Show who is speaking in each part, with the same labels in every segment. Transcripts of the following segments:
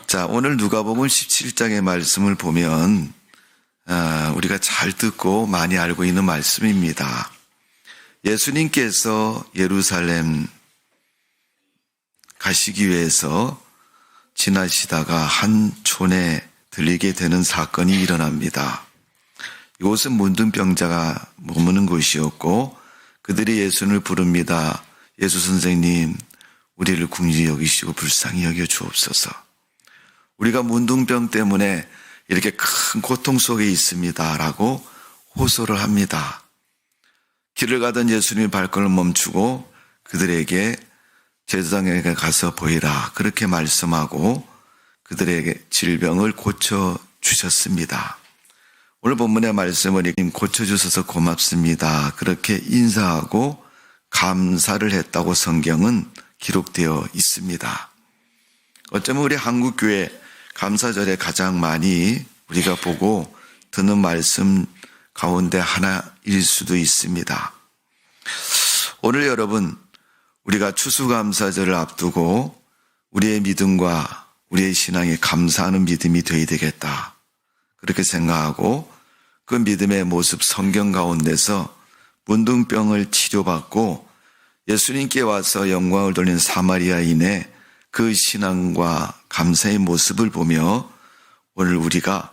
Speaker 1: 자, 오늘 누가복음 17장의 말씀을 보면 우리가 잘 듣고 많이 알고 있는 말씀입니다. 예수님께서 예루살렘 가시기 위해서 지나시다가 한 촌에 들리게 되는 사건이 일어납니다. 이곳은 문둥병자가 머무는 곳이었고 그들이 예수를 부릅니다. 예수 선생님, 우리를 긍휼히 여기시고 불쌍히 여겨 주옵소서. 우리가 문둥병 때문에 이렇게 큰 고통 속에 있습니다. 라고 호소를 합니다. 길을 가던 예수님이 발걸음을 멈추고 그들에게 제사장에게 가서 보이라. 그렇게 말씀하고 그들에게 질병을 고쳐주셨습니다. 오늘 본문의 말씀은 고쳐주셔서 고맙습니다. 그렇게 인사하고 감사를 했다고 성경은 기록되어 있습니다. 어쩌면 우리 한국교회 감사절에 가장 많이 우리가 보고 듣는 말씀 가운데 하나일 수도 있습니다. 오늘 여러분, 우리가 추수감사절을 앞두고 우리의 믿음과 우리의 신앙에 감사하는 믿음이 되어야 되겠다. 그렇게 생각하고 그 믿음의 모습 성경 가운데서 문둥병을 치료받고 예수님께 와서 영광을 돌린 사마리아인의 그 신앙과 감사의 모습을 보며 오늘 우리가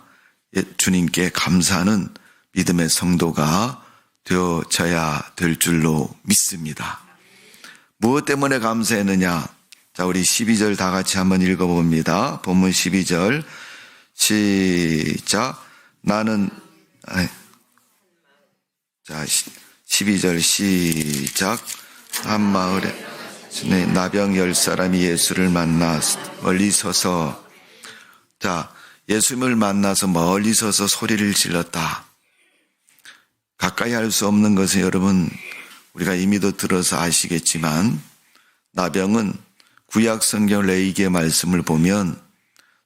Speaker 1: 주님께 감사하는 믿음의 성도가 되어져야 될 줄로 믿습니다. 무엇 때문에 감사했느냐? 자, 우리 12절 다 같이 한번 읽어봅니다. 본문 12절 시작. 자, 12절 시작. 한 마을에 나병 10사람이 예수를 만나 멀리 서서, 자, 예수님을 만나서 멀리 서서 소리를 질렀다. 가까이 할 수 없는 것은 여러분 우리가 이미도 들어서 아시겠지만 나병은 구약 성경 레위기의 말씀을 보면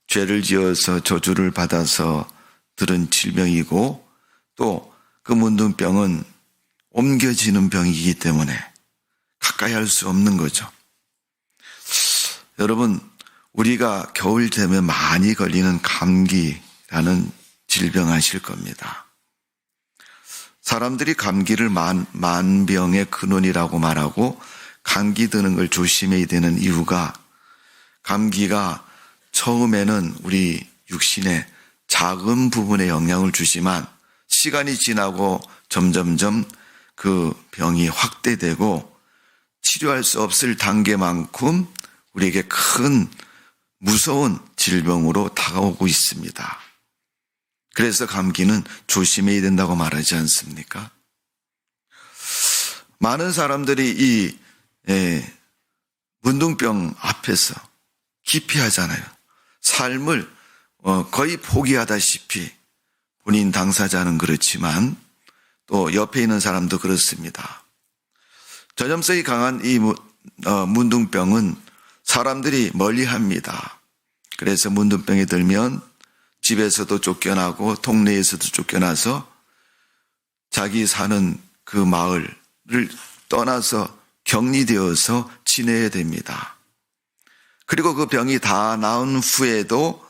Speaker 1: 죄를 지어서 저주를 받아서 들은 질병이고 또 그 문둥병은 옮겨지는 병이기 때문에 가까이 할 수 없는 거죠. 여러분, 우리가 겨울 되면 많이 걸리는 감기라는 질병 아실 겁니다. 사람들이 감기를 만병의 근원이라고 말하고 감기 드는 걸 조심해야 되는 이유가 감기가 처음에는 우리 육신의 작은 부분에 영향을 주지만 시간이 지나고 점점점 그 병이 확대되고 치료할 수 없을 단계만큼 우리에게 큰 무서운 질병으로 다가오고 있습니다. 그래서 감기는 조심해야 된다고 말하지 않습니까? 많은 사람들이 이 문둥병 앞에서 기피하잖아요. 삶을 거의 포기하다시피 본인 당사자는 그렇지만 또 옆에 있는 사람도 그렇습니다. 전염성이 강한 이 문둥병은 사람들이 멀리합니다. 그래서 문둥병이 들면 집에서도 쫓겨나고 동네에서도 쫓겨나서 자기 사는 그 마을을 떠나서 격리되어서 지내야 됩니다. 그리고 그 병이 다 나은 후에도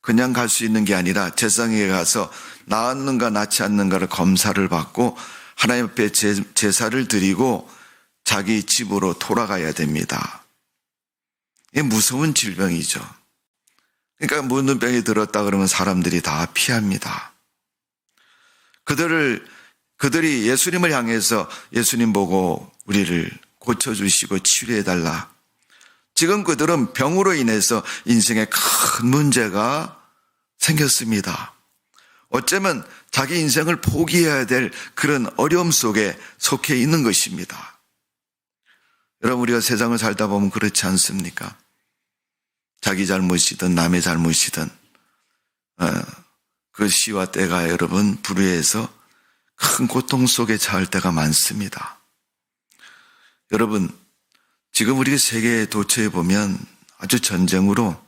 Speaker 1: 그냥 갈 수 있는 게 아니라 제사장에게 가서 나았는가 낫지 않는가를 검사를 받고 하나님 앞에 제사를 드리고 자기 집으로 돌아가야 됩니다. 이게 무서운 질병이죠. 그러니까 문둥병이 들었다 그러면 사람들이 다 피합니다. 그들이 예수님을 향해서 예수님 보고 우리를 고쳐주시고 치료해달라. 지금 그들은 병으로 인해서 인생에 큰 문제가 생겼습니다. 어쩌면 자기 인생을 포기해야 될 그런 어려움 속에 속해 있는 것입니다. 여러분, 우리가 세상을 살다 보면 그렇지 않습니까? 자기 잘못이든 남의 잘못이든 그 시와 때가 여러분 불의해서 큰 고통 속에 처할 때가 많습니다. 여러분, 지금 우리 세계에 도처에 보면 아주 전쟁으로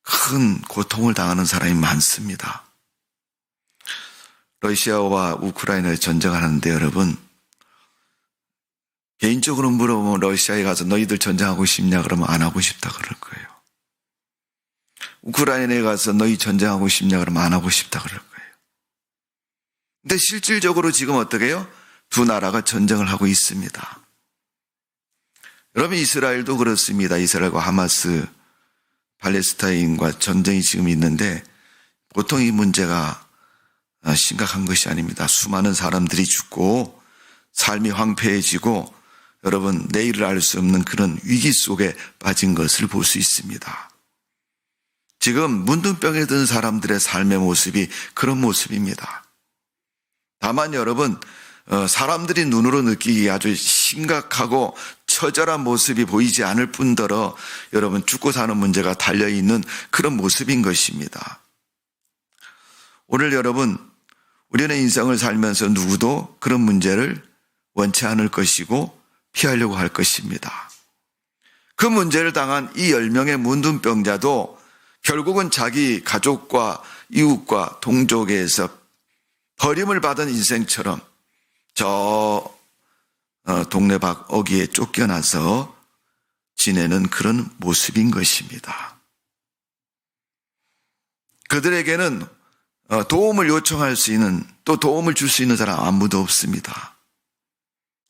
Speaker 1: 큰 고통을 당하는 사람이 많습니다. 러시아와 우크라이나에 전쟁하는데 여러분, 개인적으로 물어보면 러시아에 가서 너희들 전쟁하고 싶냐 그러면 안 하고 싶다 그럴 거예요. 우크라이나에 가서 너희 전쟁하고 싶냐 그러면 안 하고 싶다 그럴 거예요. 근데 실질적으로 지금 어떻게 해요? 두 나라가 전쟁을 하고 있습니다. 여러분, 이스라엘도 그렇습니다. 이스라엘과 하마스, 팔레스타인과 전쟁이 지금 있는데 보통 이 문제가 심각한 것이 아닙니다. 수많은 사람들이 죽고 삶이 황폐해지고 여러분, 내일을 알 수 없는 그런 위기 속에 빠진 것을 볼 수 있습니다. 지금 문둥병에 든 사람들의 삶의 모습이 그런 모습입니다. 다만 여러분, 사람들이 눈으로 느끼기에 아주 심각하고 처절한 모습이 보이지 않을 뿐더러 여러분, 죽고 사는 문제가 달려있는 그런 모습인 것입니다. 오늘 여러분, 우리는 인생을 살면서 누구도 그런 문제를 원치 않을 것이고 피하려고 할 것입니다. 그 문제를 당한 이 10명의 문둥병자도 결국은 자기 가족과 이웃과 동족에서 버림을 받은 인생처럼 저 동네 밖 어귀에 쫓겨나서 지내는 그런 모습인 것입니다. 그들에게는 도움을 요청할 수 있는, 또 도움을 줄 수 있는 사람 아무도 없습니다.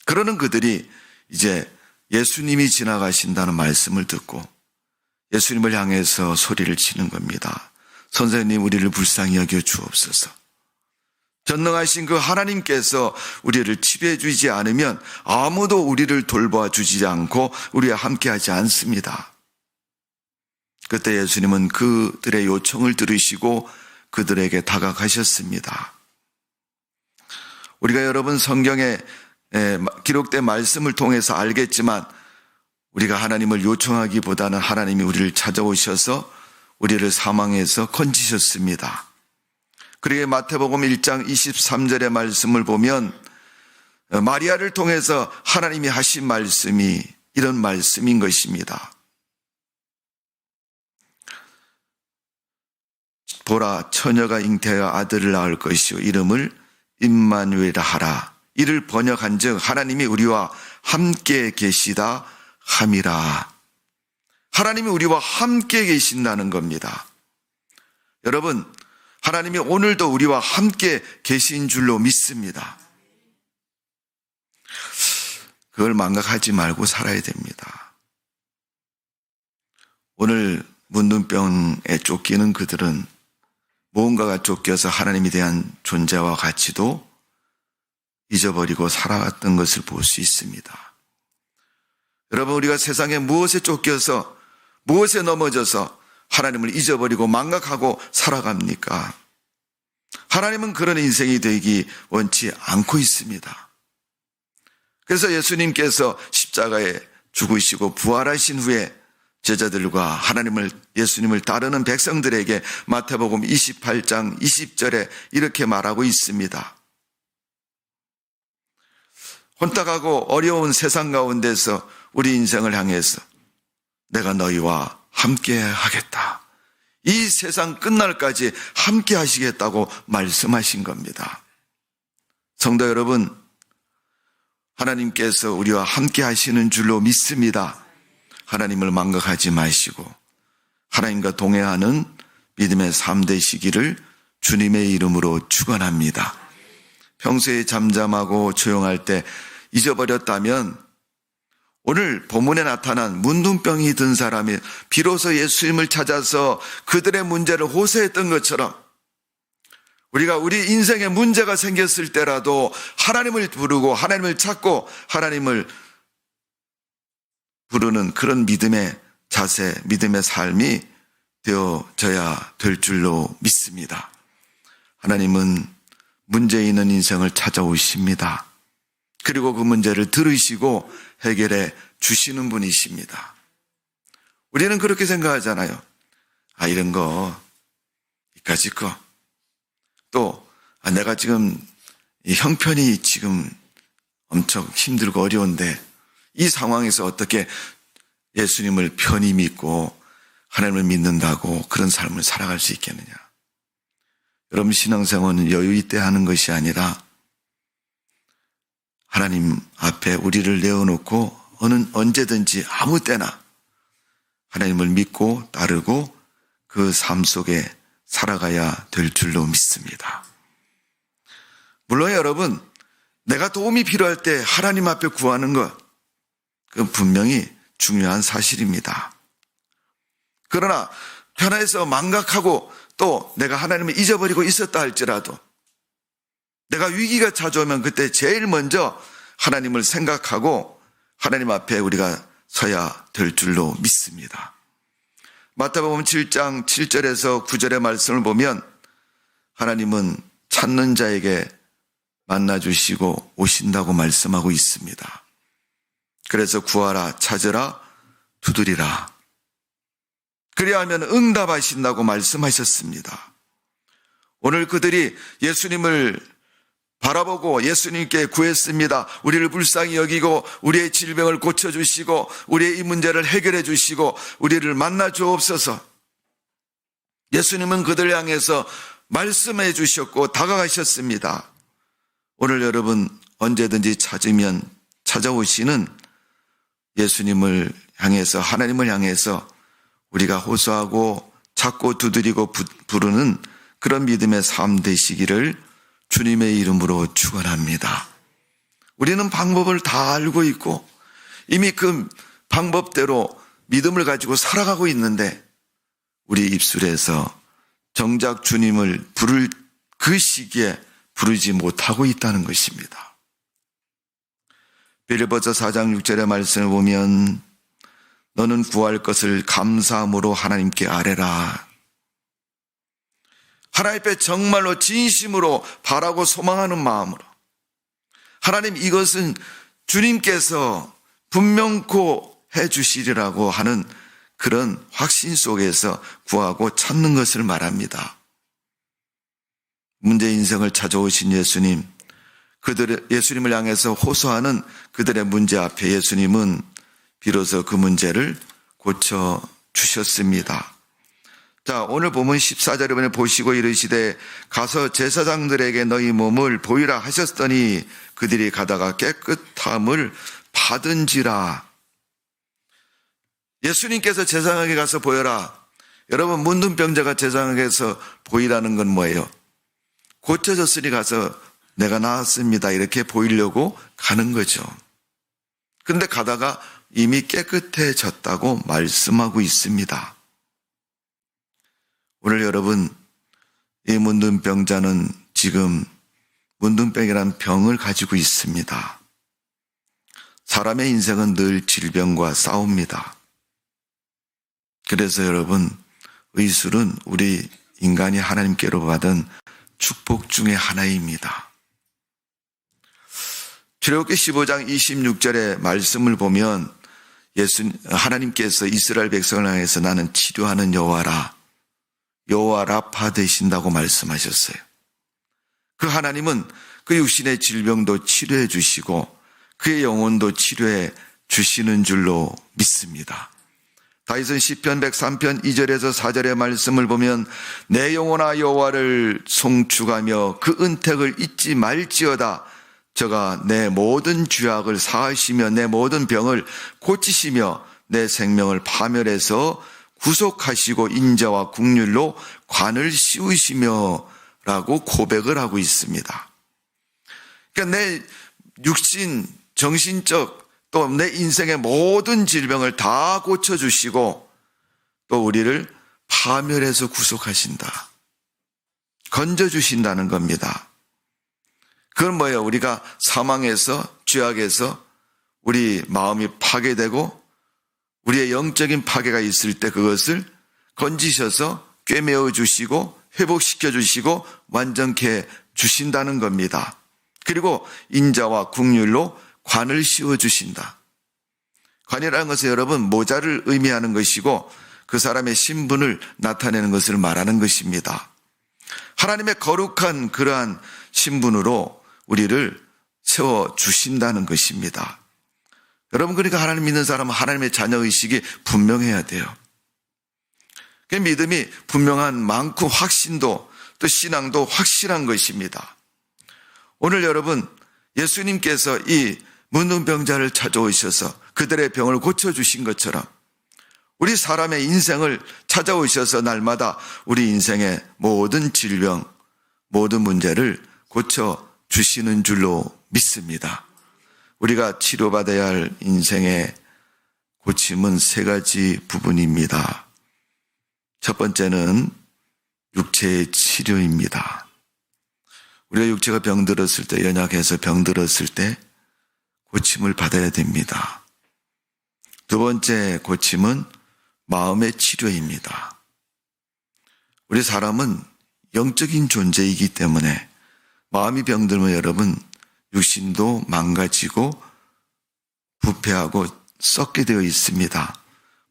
Speaker 1: 그러는 그들이 이제 예수님이 지나가신다는 말씀을 듣고 예수님을 향해서 소리를 치는 겁니다. 선생님, 우리를 불쌍히 여겨 주옵소서. 전능하신 그 하나님께서 우리를 치료해 주지 않으면 아무도 우리를 돌봐 주지 않고 우리와 함께하지 않습니다. 그때 예수님은 그들의 요청을 들으시고 그들에게 다가가셨습니다. 우리가 여러분 성경에 기록된 말씀을 통해서 알겠지만 우리가 하나님을 요청하기보다는 하나님이 우리를 찾아오셔서 우리를 사망에서 건지셨습니다. 그리고 마태복음 1장 23절의 말씀을 보면 마리아를 통해서 하나님이 하신 말씀이 이런 말씀인 것입니다. 보라, 처녀가 잉태하여 아들을 낳을 것이요 이름을 임마누엘이라 하라. 이를 번역한즉 하나님이 우리와 함께 계시다 함이라. 하나님이 우리와 함께 계신다는 겁니다. 여러분, 하나님이 오늘도 우리와 함께 계신 줄로 믿습니다. 그걸 망각하지 말고 살아야 됩니다. 오늘 문둥병에 쫓기는 그들은 무언가가 쫓겨서 하나님에 대한 존재와 가치도 잊어버리고 살아갔던 것을 볼 수 있습니다. 여러분, 우리가 세상에 무엇에 쫓겨서 무엇에 넘어져서 하나님을 잊어버리고 망각하고 살아갑니까? 하나님은 그런 인생이 되기 원치 않고 있습니다. 그래서 예수님께서 십자가에 죽으시고 부활하신 후에 제자들과 예수님을 따르는 백성들에게 마태복음 28장 20절에 이렇게 말하고 있습니다. 혼탁하고 어려운 세상 가운데서 우리 인생을 향해서 내가 너희와 함께 하겠다. 이 세상 끝날까지 함께 하시겠다고 말씀하신 겁니다. 성도 여러분, 하나님께서 우리와 함께 하시는 줄로 믿습니다. 하나님을 망각하지 마시고 하나님과 동행하는 믿음의 삶 되시기를 주님의 이름으로 축원합니다. 평소에 잠잠하고 조용할 때 잊어버렸다면 오늘 본문에 나타난 문둥병이 든 사람이 비로소 예수님을 찾아서 그들의 문제를 호소했던 것처럼 우리가 우리 인생에 문제가 생겼을 때라도 하나님을 부르고 하나님을 찾고 하나님을 부르는 그런 믿음의 자세, 믿음의 삶이 되어져야 될 줄로 믿습니다. 하나님은 문제 있는 인생을 찾아오십니다. 그리고 그 문제를 들으시고 해결해 주시는 분이십니다. 우리는 그렇게 생각하잖아요. 이런 거, 이까짓 거. 또, 내가 지금 이 형편이 지금 엄청 힘들고 어려운데 이 상황에서 어떻게 예수님을 편히 믿고 하나님을 믿는다고 그런 삶을 살아갈 수 있겠느냐. 여러분, 신앙생활은 여유 있게 하는 것이 아니라 하나님 앞에 우리를 내어놓고 언제든지 아무 때나 하나님을 믿고 따르고 그 삶 속에 살아가야 될 줄로 믿습니다. 물론 여러분, 내가 도움이 필요할 때 하나님 앞에 구하는 것, 그건 분명히 중요한 사실입니다. 그러나 편해서 망각하고 또 내가 하나님을 잊어버리고 있었다 할지라도 내가 위기가 찾아오면 그때 제일 먼저 하나님을 생각하고 하나님 앞에 우리가 서야 될 줄로 믿습니다. 마태복음 7장 7절에서 9절의 말씀을 보면 하나님은 찾는 자에게 만나주시고 오신다고 말씀하고 있습니다. 그래서 구하라, 찾으라, 두드리라. 그리하면 응답하신다고 말씀하셨습니다. 오늘 그들이 예수님을 바라보고 예수님께 구했습니다. 우리를 불쌍히 여기고 우리의 질병을 고쳐주시고 우리의 이 문제를 해결해 주시고 우리를 만나 주옵소서. 예수님은 그들 향해서 말씀해 주셨고 다가가셨습니다. 오늘 여러분 언제든지 찾으면 찾아오시는 예수님을 향해서, 하나님을 향해서 우리가 호소하고 찾고 두드리고 부르는 그런 믿음의 삶 되시기를 주님의 이름으로 축원합니다. 우리는 방법을 다 알고 있고 이미 그 방법대로 믿음을 가지고 살아가고 있는데 우리 입술에서 정작 주님을 부를 그 시기에 부르지 못하고 있다는 것입니다. 빌립보서 4장 6절의 말씀을 보면 너는 구할 것을 감사함으로 하나님께 아뢰라. 하나님 앞에 정말로 진심으로 바라고 소망하는 마음으로 하나님 이것은 주님께서 분명코 해주시리라고 하는 그런 확신 속에서 구하고 찾는 것을 말합니다. 문제 인생을 찾아오신 예수님, 예수님을 향해서 호소하는 그들의 문제 앞에 예수님은 비로소 그 문제를 고쳐주셨습니다. 자, 오늘 보면 14절에 보시고 이르시되 가서 제사장들에게 너희 몸을 보이라 하셨더니 그들이 가다가 깨끗함을 받은지라. 예수님께서 제사장에게 가서 보여라. 여러분, 문둥병자가 제사장에게서 보이라는 건 뭐예요? 고쳐졌으니 가서 내가 나았습니다 이렇게 보이려고 가는 거죠. 그런데 가다가 이미 깨끗해졌다고 말씀하고 있습니다. 오늘 여러분, 이 문둥병자는 지금 문둥병이라는 병을 가지고 있습니다. 사람의 인생은 늘 질병과 싸웁니다. 그래서 여러분, 의술은 우리 인간이 하나님께로 받은 축복 중의 하나입니다. 출애굽기 15장 26절의 말씀을 보면 하나님께서 이스라엘 백성을 향해서 나는 치료하는 여호와라, 여호와 라파 되신다고 말씀하셨어요. 그 하나님은 그 육신의 질병도 치료해 주시고 그의 영혼도 치료해 주시는 줄로 믿습니다. 다윗은 시편 103편 2절에서 4절의 말씀을 보면 내 영혼아 여호와를 송축하며 그 은택을 잊지 말지어다. 저가 내 모든 죄악을 사하시며 내 모든 병을 고치시며 내 생명을 파멸해서 구속하시고 인자와 긍휼로 관을 씌우시며 라고 고백을 하고 있습니다. 그러니까 내 육신, 정신적 또 내 인생의 모든 질병을 다 고쳐주시고 또 우리를 파멸해서 구속하신다. 건져주신다는 겁니다. 그건 뭐예요? 우리가 사망에서, 죄악에서 우리 마음이 파괴되고 우리의 영적인 파괴가 있을 때 그것을 건지셔서 꿰매어 주시고 회복시켜 주시고 완전케 주신다는 겁니다. 그리고 인자와 긍휼로 관을 씌워 주신다. 관이라는 것은 여러분 모자를 의미하는 것이고 그 사람의 신분을 나타내는 것을 말하는 것입니다. 하나님의 거룩한 그러한 신분으로 우리를 세워주신다는 것입니다. 여러분, 그러니까 하나님 믿는 사람은 하나님의 자녀의식이 분명해야 돼요. 그 믿음이 분명한 만큼 확신도 또 신앙도 확실한 것입니다. 오늘 여러분, 예수님께서 이 문둥병자를 찾아오셔서 그들의 병을 고쳐주신 것처럼 우리 사람의 인생을 찾아오셔서 날마다 우리 인생의 모든 질병, 모든 문제를 고쳐주시는 줄로 믿습니다. 우리가 치료받아야 할 인생의 고침은 세 가지 부분입니다. 첫 번째는 육체의 치료입니다. 우리가 육체가 병들었을 때, 연약해서 병들었을 때 고침을 받아야 됩니다. 두 번째 고침은 마음의 치료입니다. 우리 사람은 영적인 존재이기 때문에 마음이 병들면 여러분 육신도 망가지고 부패하고 썩게 되어 있습니다.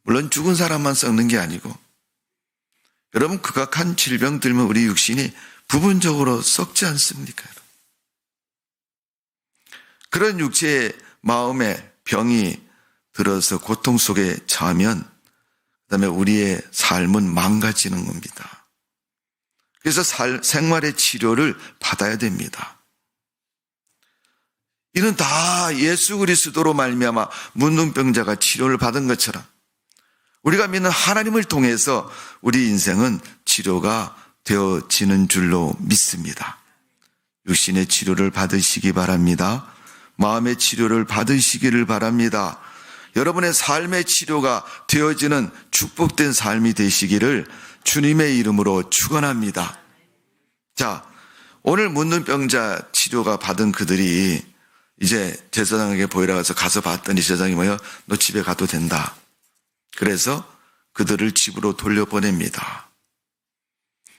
Speaker 1: 물론 죽은 사람만 썩는 게 아니고 여러분 극악한 질병 들면 우리 육신이 부분적으로 썩지 않습니까? 그런 육체의 마음의 병이 들어서 고통 속에 처하면 그다음에 우리의 삶은 망가지는 겁니다. 그래서 생활의 치료를 받아야 됩니다. 이는 다 예수 그리스도로 말미암아 문둥병자가 치료를 받은 것처럼 우리가 믿는 하나님을 통해서 우리 인생은 치료가 되어지는 줄로 믿습니다. 육신의 치료를 받으시기 바랍니다. 마음의 치료를 받으시기를 바랍니다. 여러분의 삶의 치료가 되어지는 축복된 삶이 되시기를 주님의 이름으로 축원합니다. 자, 오늘 문둥병자 치료가 받은 그들이 이제 제사장에게 보이라 가서 봤더니 제사장이 뭐예요? 너 집에 가도 된다. 그래서 그들을 집으로 돌려보냅니다.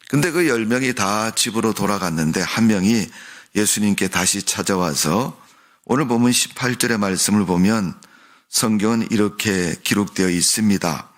Speaker 1: 근데 그 10명이 다 집으로 돌아갔는데 한 명이 예수님께 다시 찾아와서 오늘 보면 18절의 말씀을 보면 성경은 이렇게 기록되어 있습니다.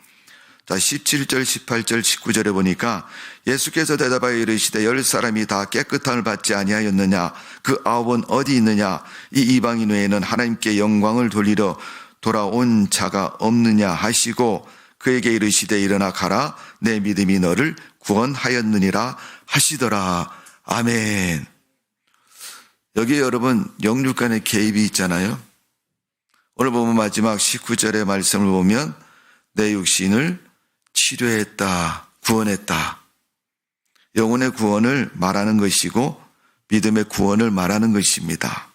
Speaker 1: 자, 17절, 18절, 19절에 보니까 예수께서 대답하여 이르시되 10사람이 다 깨끗함을 받지 아니하였느냐? 그 9은 어디 있느냐? 이 이방인 외에는 하나님께 영광을 돌리러 돌아온 자가 없느냐 하시고 그에게 이르시되 일어나 가라 내 믿음이 너를 구원하였느니라 하시더라. 아멘. 여기 여러분 영육 간의 개입이 있잖아요. 오늘 보면 마지막 19절의 말씀을 보면 내 육신을 치료했다, 구원했다. 영혼의 구원을 말하는 것이고 믿음의 구원을 말하는 것입니다.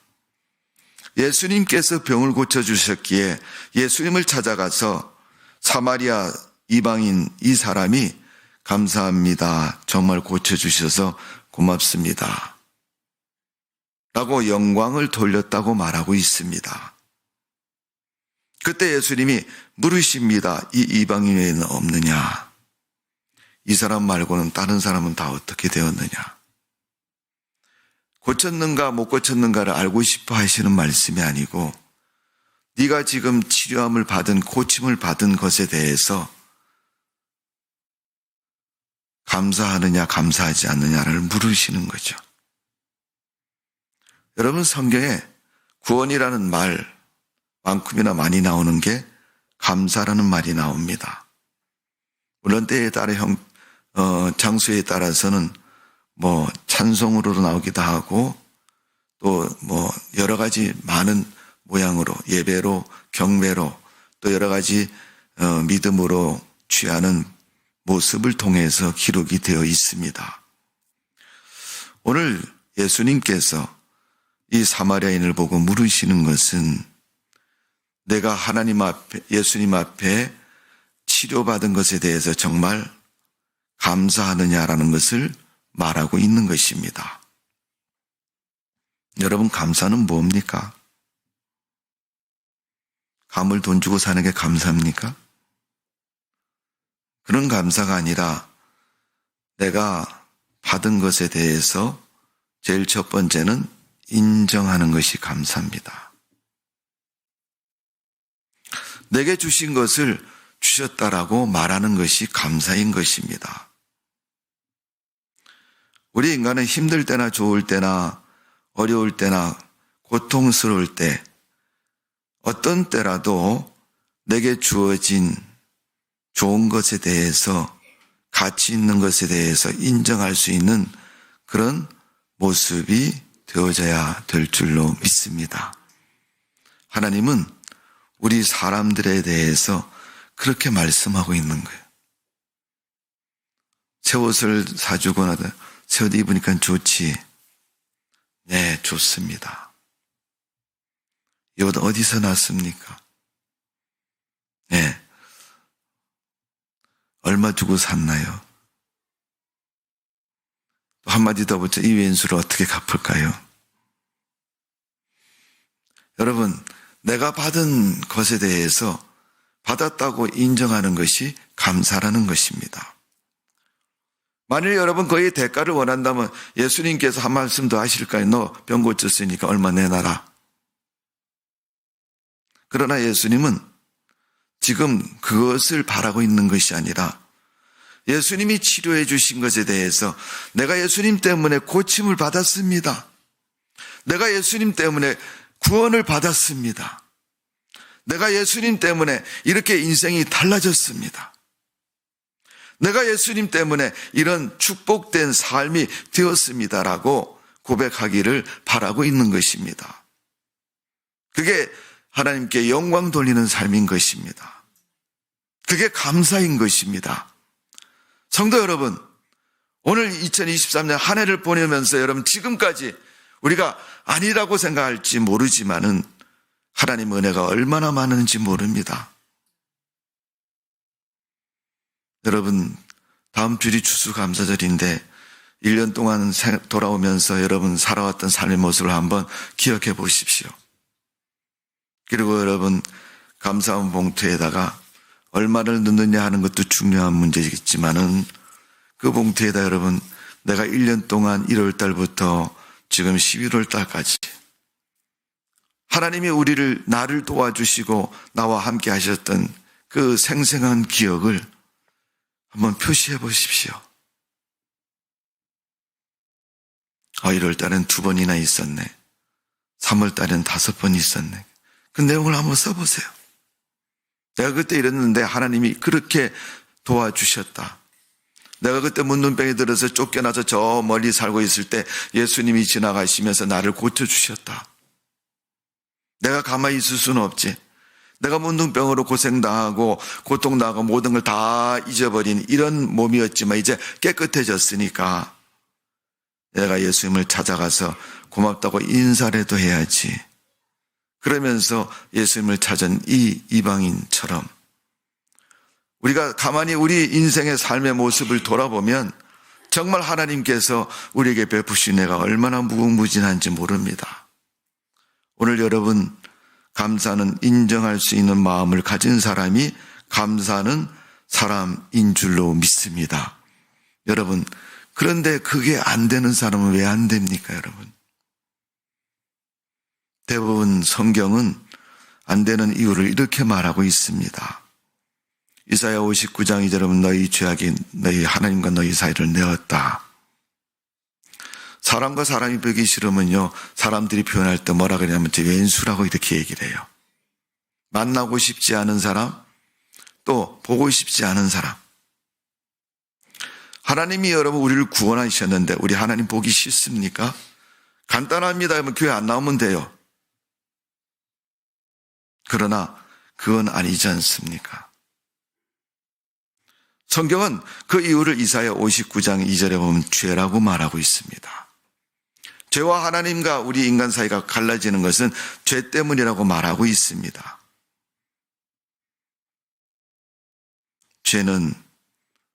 Speaker 1: 예수님께서 병을 고쳐주셨기에 예수님을 찾아가서 사마리아 이방인 이 사람이 감사합니다. 정말 고쳐주셔서 고맙습니다. 라고 영광을 돌렸다고 말하고 있습니다. 그때 예수님이 물으십니다. 이 이방인 외에는 없느냐? 이 사람 말고는 다른 사람은 다 어떻게 되었느냐? 고쳤는가 못 고쳤는가를 알고 싶어 하시는 말씀이 아니고 네가 지금 치료함을 받은 고침을 받은 것에 대해서 감사하느냐 감사하지 않느냐를 물으시는 거죠. 여러분 성경에 구원이라는 말만큼이나 많이 나오는 게 감사라는 말이 나옵니다. 물론 때에 따라 장소에 따라서는 찬송으로도 나오기도 하고 또 여러 가지 많은 모양으로 예배로 경배로 또 여러 가지 믿음으로 취하는 모습을 통해서 기록이 되어 있습니다. 오늘 예수님께서 이 사마리아인을 보고 물으시는 것은 내가 하나님 앞에 예수님 앞에 치료받은 것에 대해서 정말 감사하느냐라는 것을 말하고 있는 것입니다. 여러분 감사는 뭡니까? 감을 돈 주고 사는 게 감사합니까? 그런 감사가 아니라 내가 받은 것에 대해서 제일 첫 번째는 인정하는 것이 감사입니다. 내게 주신 것을 주셨다라고 말하는 것이 감사인 것입니다. 우리 인간은 힘들 때나 좋을 때나 어려울 때나 고통스러울 때 어떤 때라도 내게 주어진 좋은 것에 대해서 가치 있는 것에 대해서 인정할 수 있는 그런 모습이 되어져야 될 줄로 믿습니다. 하나님은 우리 사람들에 대해서 그렇게 말씀하고 있는 거예요. 새 옷을 사주고 나서 새 옷 입으니까 좋지. 네, 좋습니다. 이 옷 어디서 났습니까? 네. 얼마 주고 샀나요? 또 한마디 더 붙여, 이 왼수를 어떻게 갚을까요? 여러분, 내가 받은 것에 대해서 받았다고 인정하는 것이 감사라는 것입니다. 만일 여러분 거기에 대가를 원한다면 예수님께서 한 말씀 더 하실까요? 너 병 고쳤으니까 얼마 내놔라. 그러나 예수님은 지금 그것을 바라고 있는 것이 아니라 예수님이 치료해 주신 것에 대해서 내가 예수님 때문에 고침을 받았습니다. 내가 예수님 때문에 구원을 받았습니다. 내가 예수님 때문에 이렇게 인생이 달라졌습니다. 내가 예수님 때문에 이런 축복된 삶이 되었습니다라고 고백하기를 바라고 있는 것입니다. 그게 하나님께 영광 돌리는 삶인 것입니다. 그게 감사인 것입니다. 성도 여러분, 오늘 2023년 한 해를 보내면서 여러분 지금까지 우리가 아니라고 생각할지 모르지만은 하나님의 은혜가 얼마나 많은지 모릅니다. 여러분, 다음 주일이 추수감사절인데 1년 동안 돌아오면서 여러분 살아왔던 삶의 모습을 한번 기억해 보십시오. 그리고 여러분, 감사한 봉투에다가 얼마를 넣느냐 하는 것도 중요한 문제이겠지만은 그 봉투에다 여러분, 내가 1년 동안 1월 달부터 지금 11월 달까지 하나님이 나를 도와주시고 나와 함께 하셨던 그 생생한 기억을 한번 표시해 보십시오. 1월 달엔 2번이나 있었네. 3월 달엔 5번 있었네. 그 내용을 한번 써보세요. 내가 그때 이랬는데 하나님이 그렇게 도와주셨다. 내가 그때 문둥병이 들어서 쫓겨나서 저 멀리 살고 있을 때 예수님이 지나가시면서 나를 고쳐주셨다. 내가 가만히 있을 수는 없지. 내가 문둥병으로 고생당하고 고통당하고 모든 걸 다 잊어버린 이런 몸이었지만 이제 깨끗해졌으니까 내가 예수님을 찾아가서 고맙다고 인사라도 해야지. 그러면서 예수님을 찾은 이 이방인처럼 우리가 가만히 우리 인생의 삶의 모습을 돌아보면 정말 하나님께서 우리에게 베푸신 은혜가 얼마나 무궁무진한지 모릅니다. 오늘 여러분, 감사는 인정할 수 있는 마음을 가진 사람이 감사하는 사람인 줄로 믿습니다. 여러분, 그런데 그게 안 되는 사람은 왜 안 됩니까, 여러분? 대부분 성경은 안 되는 이유를 이렇게 말하고 있습니다. 이사야 59장 2절에 보면 너희 죄악이 너희 하나님과 너희 사이를 내었다. 사람과 사람이 뵈기 싫으면요, 사람들이 표현할 때 뭐라 그러냐면 제 왼수라고 이렇게 얘기를 해요. 만나고 싶지 않은 사람, 또 보고 싶지 않은 사람. 하나님이 여러분 우리를 구원하셨는데 우리 하나님 보기 싫습니까? 간단합니다. 그러면 교회 안 나오면 돼요. 그러나 그건 아니지 않습니까? 성경은 그 이유를 이사야 59장 2절에 보면 죄라고 말하고 있습니다. 죄와 하나님과 우리 인간 사이가 갈라지는 것은 죄 때문이라고 말하고 있습니다. 죄는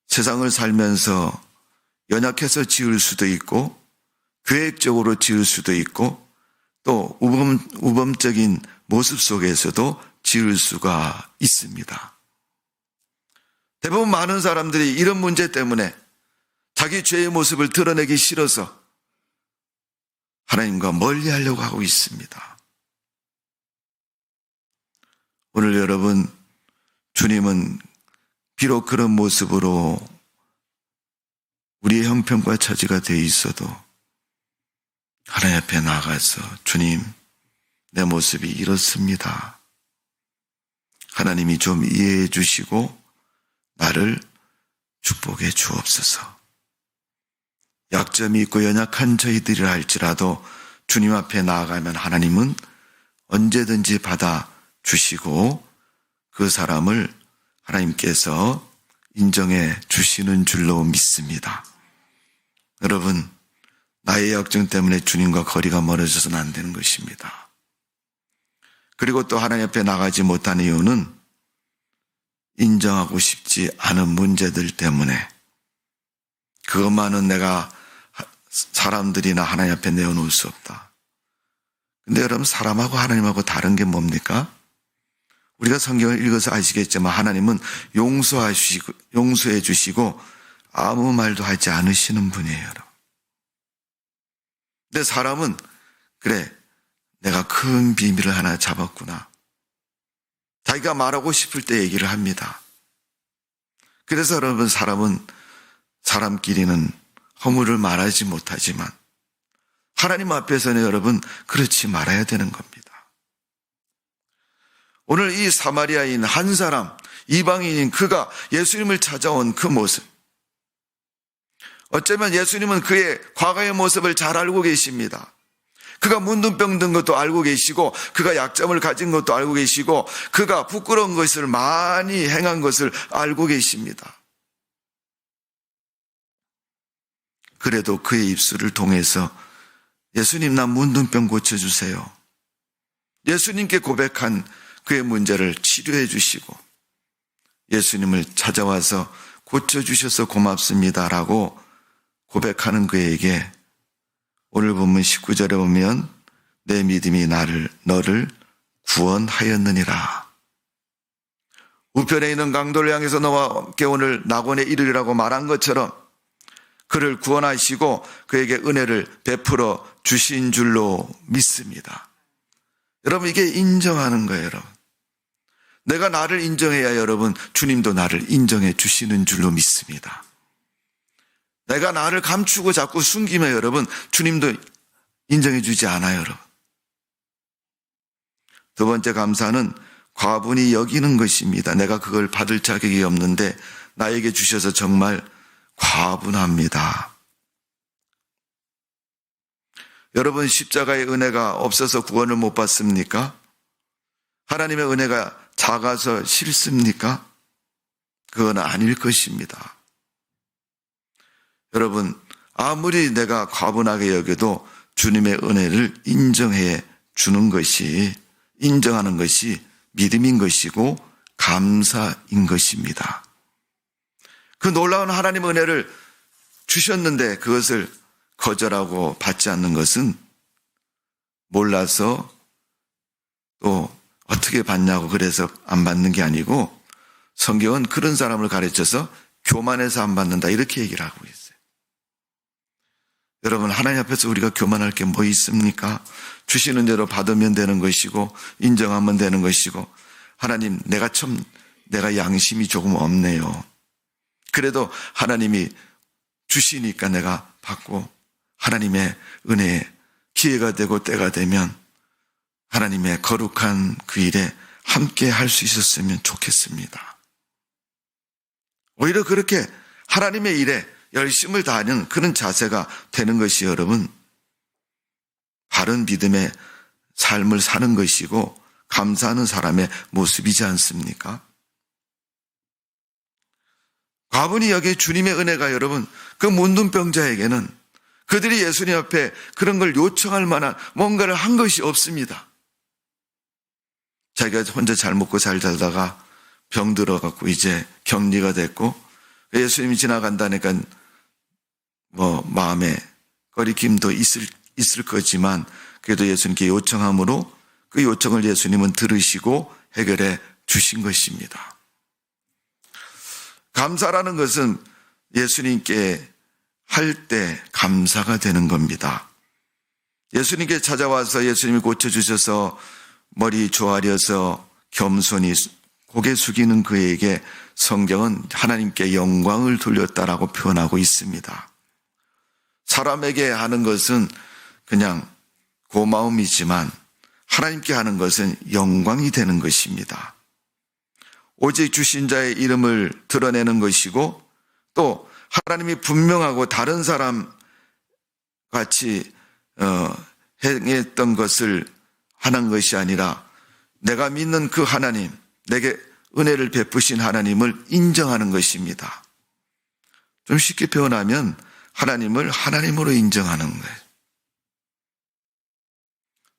Speaker 1: 세상을 살면서 연약해서 지을 수도 있고 계획적으로 지을 수도 있고 또 우범적인 모습 속에서도 지을 수가 있습니다. 대부분 많은 사람들이 이런 문제 때문에 자기 죄의 모습을 드러내기 싫어서 하나님과 멀리 하려고 하고 있습니다. 오늘 여러분, 주님은 비록 그런 모습으로 우리의 형편과 처지가 되어 있어도 하나님 앞에 나가서 주님, 내 모습이 이렇습니다. 하나님이 좀 이해해 주시고 나를 축복해 주옵소서. 약점이 있고 연약한 저희들이라 할지라도 주님 앞에 나아가면 하나님은 언제든지 받아주시고 그 사람을 하나님께서 인정해 주시는 줄로 믿습니다. 여러분, 나의 약점 때문에 주님과 거리가 멀어져서는 안 되는 것입니다. 그리고 또 하나님 앞에 나가지 못하는 이유는 인정하고 싶지 않은 문제들 때문에, 그것만은 내가 사람들이나 하나님 앞에 내어놓을 수 없다. 근데 여러분, 사람하고 하나님하고 다른 게 뭡니까? 우리가 성경을 읽어서 아시겠지만 하나님은 용서해 주시고 아무 말도 하지 않으시는 분이에요, 여러분. 근데 사람은, 그래, 내가 큰 비밀을 하나 잡았구나. 자기가 말하고 싶을 때 얘기를 합니다. 그래서 여러분, 사람끼리는 허물을 말하지 못하지만 하나님 앞에서는 여러분, 그렇지 말아야 되는 겁니다. 오늘 이 사마리아인 한 사람, 이방인인 그가 예수님을 찾아온 그 모습, 어쩌면 예수님은 그의 과거의 모습을 잘 알고 계십니다. 그가 문둥병 든 것도 알고 계시고, 그가 약점을 가진 것도 알고 계시고, 그가 부끄러운 것을 많이 행한 것을 알고 계십니다. 그래도 그의 입술을 통해서 예수님, 나 문둥병 고쳐주세요. 예수님께 고백한 그의 문제를 치료해 주시고 예수님을 찾아와서 고쳐주셔서 고맙습니다라고 고백하는 그에게 오늘 본문 19절에 보면 내 믿음이 너를 구원하였느니라. 우편에 있는 강도를 향해서 너와 함께 오늘 낙원에 이르리라고 말한 것처럼 그를 구원하시고 그에게 은혜를 베풀어 주신 줄로 믿습니다. 여러분, 이게 인정하는 거예요, 여러분. 내가 나를 인정해야 여러분, 주님도 나를 인정해 주시는 줄로 믿습니다. 내가 나를 감추고 자꾸 숨기면 여러분, 주님도 인정해 주지 않아요, 여러분. 두 번째 감사는 과분히 여기는 것입니다. 내가 그걸 받을 자격이 없는데 나에게 주셔서 정말 과분합니다. 여러분, 십자가의 은혜가 없어서 구원을 못 받습니까? 하나님의 은혜가 작아서 싫습니까? 그건 아닐 것입니다. 여러분, 아무리 내가 과분하게 여겨도 주님의 은혜를 인정해 주는 것이, 인정하는 것이 믿음인 것이고 감사인 것입니다. 그 놀라운 하나님의 은혜를 주셨는데 그것을 거절하고 받지 않는 것은 몰라서 또 어떻게 받냐고 그래서 안 받는 게 아니고, 성경은 그런 사람을 가르쳐서 교만해서 안 받는다 이렇게 얘기를 하고 있어요. 여러분, 하나님 앞에서 우리가 교만할 게 뭐 있습니까? 주시는 대로 받으면 되는 것이고 인정하면 되는 것이고, 하나님, 내가 양심이 조금 없네요. 그래도 하나님이 주시니까 내가 받고, 하나님의 은혜에 기회가 되고 때가 되면 하나님의 거룩한 그 일에 함께 할 수 있었으면 좋겠습니다. 오히려 그렇게 하나님의 일에 열심을 다하는 그런 자세가 되는 것이 여러분, 바른 믿음의 삶을 사는 것이고 감사하는 사람의 모습이지 않습니까? 과분히 여기 주님의 은혜가 여러분, 그 문둥병자에게는 그들이 예수님 앞에 그런 걸 요청할 만한 뭔가를 한 것이 없습니다. 자기가 혼자 잘 먹고 잘 살다가 병 들어갖고 이제 격리가 됐고 예수님이 지나간다니까 마음에 꺼리낌도 있을 거지만 그래도 예수님께 요청함으로 그 요청을 예수님은 들으시고 해결해 주신 것입니다. 감사라는 것은 예수님께 할 때 감사가 되는 겁니다. 예수님께 찾아와서 예수님이 고쳐주셔서 머리 조아려서 겸손히 고개 숙이는 그에게 성경은 하나님께 영광을 돌렸다라고 표현하고 있습니다. 사람에게 하는 것은 그냥 고마움이지만 하나님께 하는 것은 영광이 되는 것입니다. 오직 주신 자의 이름을 드러내는 것이고 또 하나님이 분명하고 다른 사람 같이 행했던 것을 하는 것이 아니라 내가 믿는 그 하나님, 내게 은혜를 베푸신 하나님을 인정하는 것입니다. 좀 쉽게 표현하면 하나님을 하나님으로 인정하는 거예요.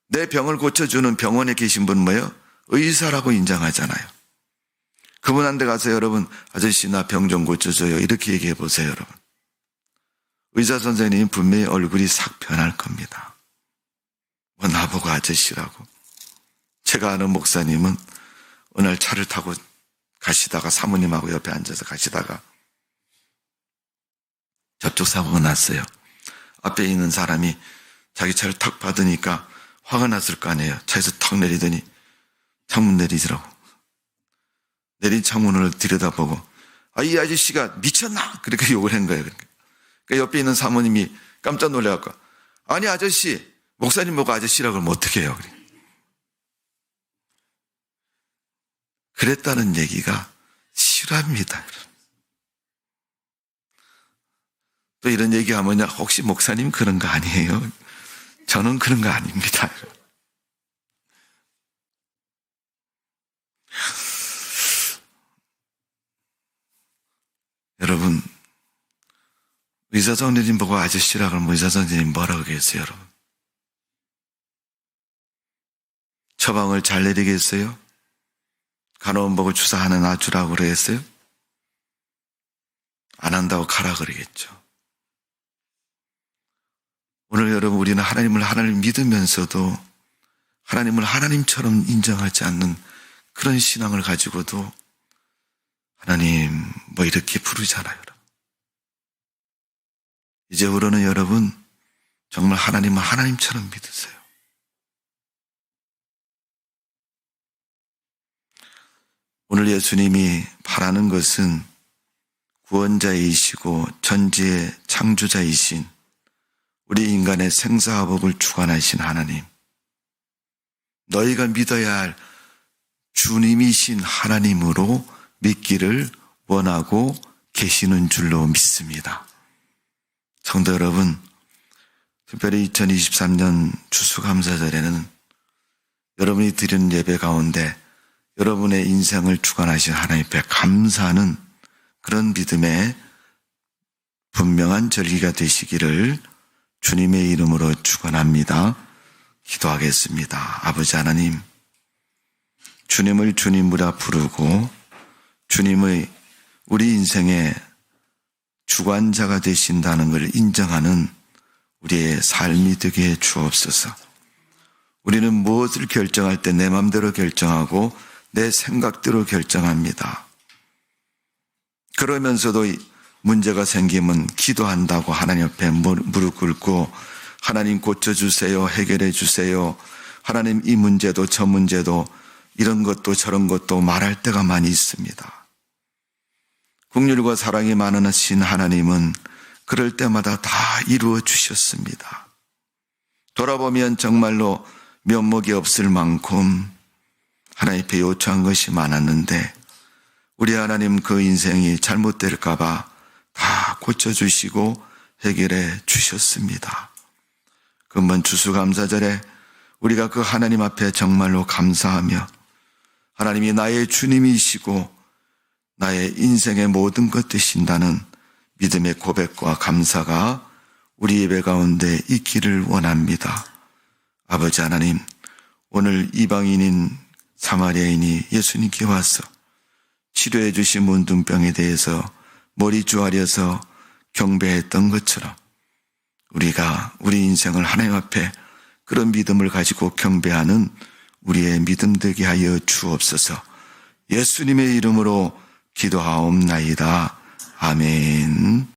Speaker 1: 내 병을 고쳐주는 병원에 계신 분 뭐예요? 의사라고 인정하잖아요. 그분한테 가서 여러분, 아저씨 나 병 좀 고쳐줘요. 이렇게 얘기해 보세요, 여러분. 의사 선생님이 분명히 얼굴이 싹 변할 겁니다. 뭐 나보고 아저씨라고. 제가 아는 목사님은 어느 날 차를 타고 가시다가 사모님하고 옆에 앉아서 가시다가 접촉 사고가 났어요. 앞에 있는 사람이 자기 차를 탁 받으니까 화가 났을 거 아니에요. 차에서 탁 내리더니 창문 내리시라고. 내린 창문을 들여다보고 이 아저씨가 미쳤나? 그렇게 욕을 한 거예요. 그러니까 옆에 있는 사모님이 깜짝 놀라갖고 아니 아저씨, 목사님 보고 아저씨라고 하면 어떻게 해요? 그랬다는 얘기가 실화입니다. 또 이런 얘기하면 혹시 목사님 그런 거 아니에요? 저는 그런 거 아닙니다. 여러분, 의사 선생님 보고 아저씨라고 하면 의사 선생님 뭐라고 그랬어요, 여러분? 처방을 잘 내리겠어요? 간호원 보고 주사 하나 놔주라고 그랬어요? 안 한다고 가라 그러겠죠. 오늘 여러분, 우리는 하나님을 하나님 믿으면서도 하나님을 하나님처럼 인정하지 않는 그런 신앙을 가지고도 하나님 뭐 이렇게 부르잖아요. 여러분. 이제부로는 여러분 정말 하나님을 하나님처럼 믿으세요. 오늘 예수님이 바라는 것은 구원자이시고 전지의 창조자이신 우리 인간의 생사화복을 주관하신 하나님, 너희가 믿어야 할 주님이신 하나님으로 믿기를 원하고 계시는 줄로 믿습니다. 성도 여러분, 특별히 2023년 추수감사절에는 여러분이 드리는 예배 가운데 여러분의 인생을 주관하신 하나님 앞에 감사하는 그런 믿음의 분명한 절기가 되시기를 주님의 이름으로 축원합니다. 기도하겠습니다. 아버지 하나님, 주님을 주님으로 부르고 주님의 우리 인생의 주관자가 되신다는 걸 인정하는 우리의 삶이 되게 해 주옵소서. 우리는 무엇을 결정할 때 내 마음대로 결정하고 내 생각대로 결정합니다. 그러면서도 문제가 생기면 기도한다고 하나님 앞에 무릎 꿇고 하나님 고쳐주세요, 해결해 주세요, 하나님 이 문제도 저 문제도 이런 것도 저런 것도 말할 때가 많이 있습니다. 긍휼과 사랑이 많으신 하나님은 그럴 때마다 다 이루어 주셨습니다. 돌아보면 정말로 면목이 없을 만큼 하나님 앞에 요청한 것이 많았는데 우리 하나님 그 인생이 잘못될까 봐 다 고쳐주시고 해결해 주셨습니다. 금번 추수감사절에 우리가 그 하나님 앞에 정말로 감사하며 하나님이 나의 주님이시고 나의 인생의 모든 것 되신다는 믿음의 고백과 감사가 우리 예배 가운데 있기를 원합니다. 아버지 하나님, 오늘 이방인인 사마리아인이 예수님께 와서 치료해 주신 문둥병에 대해서 머리 조아려서 경배했던 것처럼 우리가 우리 인생을 하나님 앞에 그런 믿음을 가지고 경배하는 우리의 믿음 되게 하여 주옵소서. 예수님의 이름으로 기도하옵나이다. 아멘.